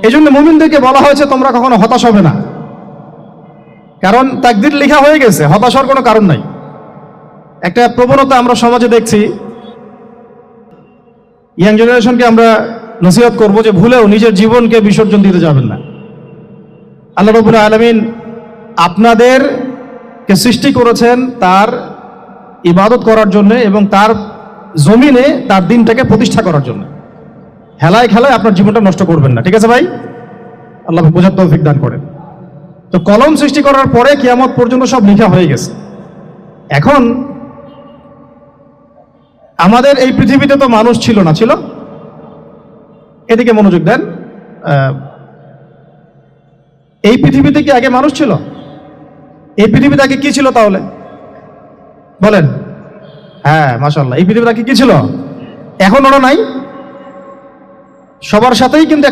এই জন্য মুমিনদেরকে বলা হয়েছে তোমরা কখনো হতাশ হবে না, কারণ তাকদীর লেখা হয়ে গেছে, হতাশ হওয়ার কোনো কারণ নাই। একটা প্রবণতা আমরা সমাজে দেখছি, ইয়াং জেনারেশনকে আমরা নসিহত করব যে ভুলেও নিজের জীবনকে বিসর্জন দিতে যাবেন না। আল্লাহ রাব্বুল আলামিন আপনাদেরকে সৃষ্টি করেছেন তার ইবাদত করার জন্য এবং তার জমিনে তার দিনটাকে প্রতিষ্ঠা করার জন্য। হেলায় খেলায় আপনার জীবনটা নষ্ট করবেন না, ঠিক আছে ভাই? আল্লাহ বোঝার তৌফিক দান করেন। তো কলম সৃষ্টি করার পরে কিয়ামত পর্যন্ত সব লেখা হয়ে গেছে। এখন আমাদের এই পৃথিবীতে তো মানুষ ছিল না, ছিল? এদিকে মনোযোগ দেন। এই পৃথিবীতে কি আগে মানুষ ছিল? এই পৃথিবীতে আগে কি ছিল তাহলে বলেন? হ্যাঁ, মাশাআল্লাহ। এই পৃথিবীতে আগে কি ছিল? এখন ওরা নাই, সবার সাথেই কিন্তু